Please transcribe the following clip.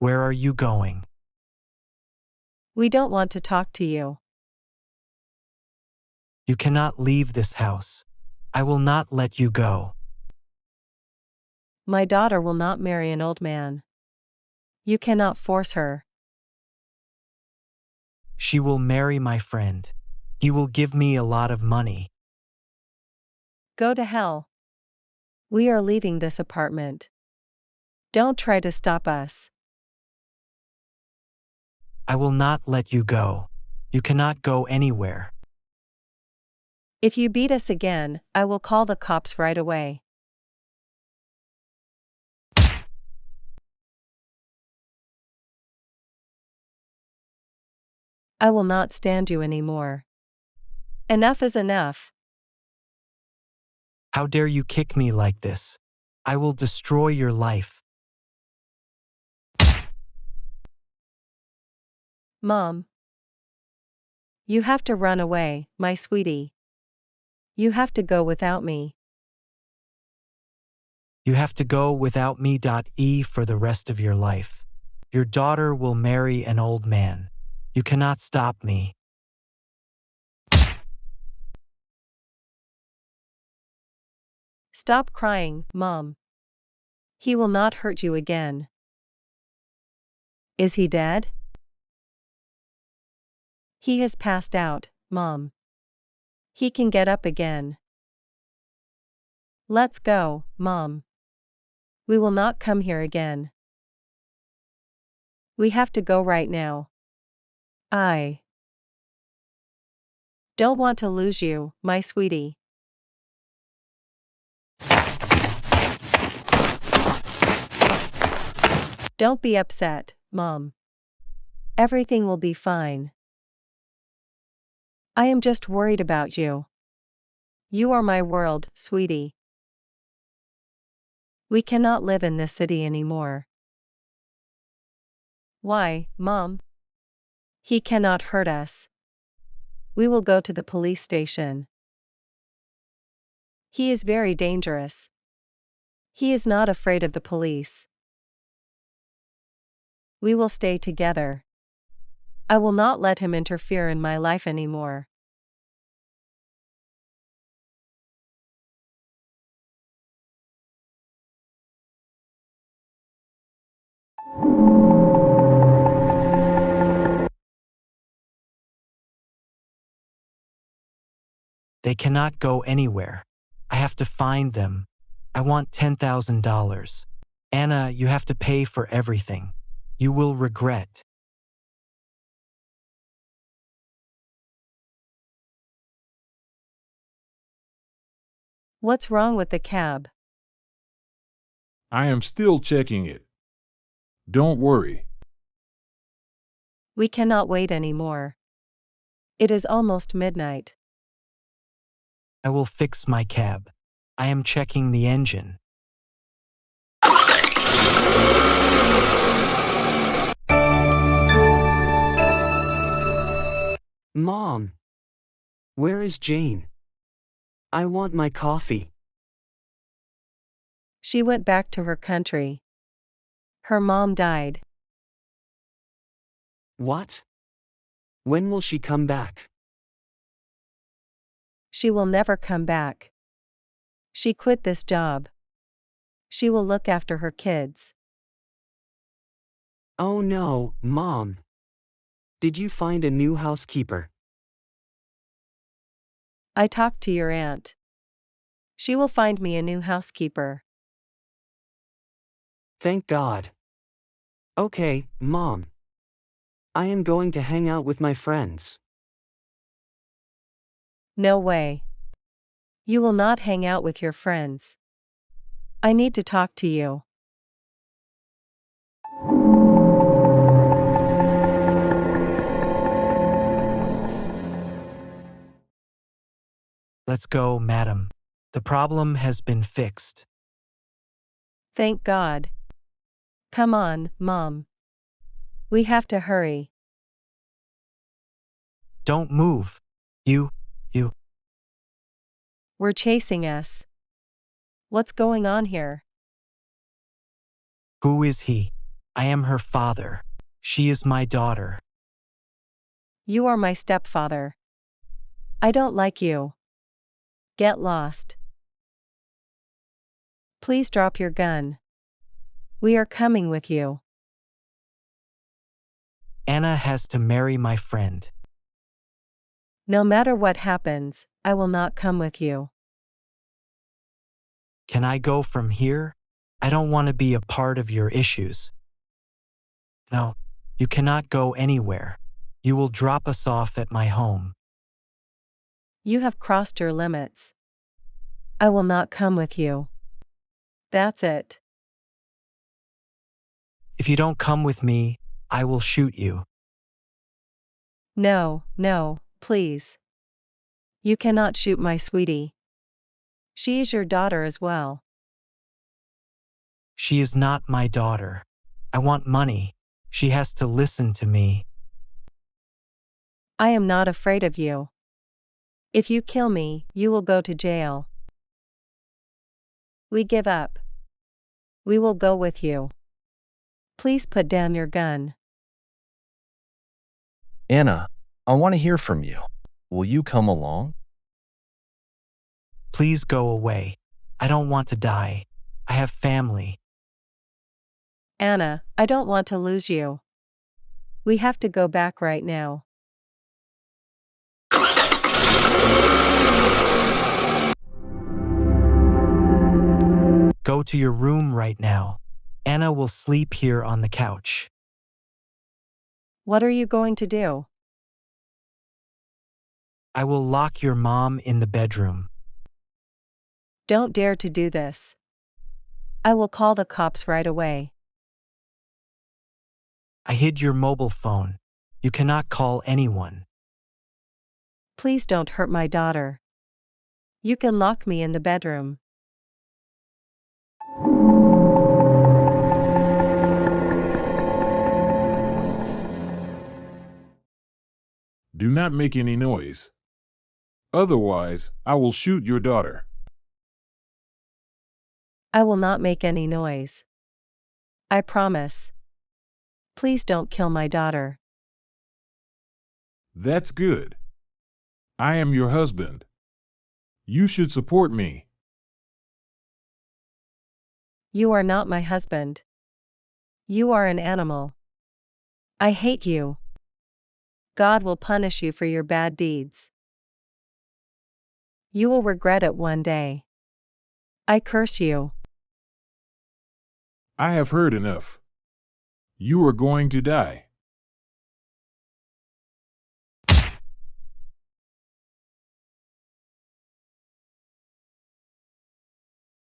Where are you going? We don't want to talk to you. You cannot leave this house. I will not let you go. My daughter will not marry an old man. You cannot force her. She will marry my friend. He will give me a lot of money. Go to hell. We are leaving this apartment. Don't try to stop us. I will not let you go. You cannot go anywhere. If you beat us again, I will call the cops right away. I will not stand you anymore. Enough is enough. How dare you kick me like this? I will destroy your life. Mom. You have to run away, my sweetie. You have to go without me. You have to go without me. For the rest of your life. Your daughter will marry an old man. You cannot stop me. Stop crying, Mom. He will not hurt you again. Is he dead? He has passed out, Mom. He can get up again. Let's go, Mom. We will not come here again. We have to go right now. I don't want to lose you, my sweetie. Don't be upset, Mom. Everything will be fine. I am just worried about you. You are my world, sweetie. We cannot live in this city anymore. Why, Mom? He cannot hurt us. We will go to the police station. He is very dangerous. He is not afraid of the police. We will stay together. I will not let him interfere in my life anymore. They cannot go anywhere. I have to find them. I want $10,000. Anna, you have to pay for everything. You will regret. What's wrong with the cab? I am still checking it. Don't worry. We cannot wait anymore. It is almost midnight. I will fix my cab. I am checking the engine. Mom! Where is Jane? I want my coffee. She went back to her country. Her mom died. What? When will she come back? She will never come back. She quit this job. She will look after her kids. Oh no, Mom. Did you find a new housekeeper? I talked to your aunt. She will find me a new housekeeper. Thank God. Okay, Mom. I am going to hang out with my friends. No way. You will not hang out with your friends. I need to talk to you. Let's go, madam. The problem has been fixed. Thank God. Come on, Mom. We have to hurry. Don't move. You. We're chasing us. What's going on here? Who is he? I am her father. She is my daughter. You are my stepfather. I don't like you. Get lost. Please drop your gun. We are coming with you. Anna has to marry my friend. No matter what happens, I will not come with you. Can I go from here? I don't want to be a part of your issues. No, you cannot go anywhere. You will drop us off at my home. You have crossed your limits. I will not come with you. That's it. If you don't come with me, I will shoot you. No, no, please. You cannot shoot my sweetie. She is your daughter as well. She is not my daughter. I want money. She has to listen to me. I am not afraid of you. If you kill me, you will go to jail. We give up. We will go with you. Please put down your gun. Anna, I want to hear from you. Will you come along? Please go away. I don't want to die. I have family. Anna, I don't want to lose you. We have to go back right now. Go to your room right now. Anna will sleep here on the couch. What are you going to do? I will lock your mom in the bedroom. Don't dare to do this. I will call the cops right away. I hid your mobile phone. You cannot call anyone. Please don't hurt my daughter. You can lock me in the bedroom. Do not make any noise. Otherwise, I will shoot your daughter. I will not make any noise. I promise. Please don't kill my daughter. That's good. I am your husband. You should support me. You are not my husband. You are an animal. I hate you. God will punish you for your bad deeds. You will regret it one day. I curse you. I have heard enough. You are going to die.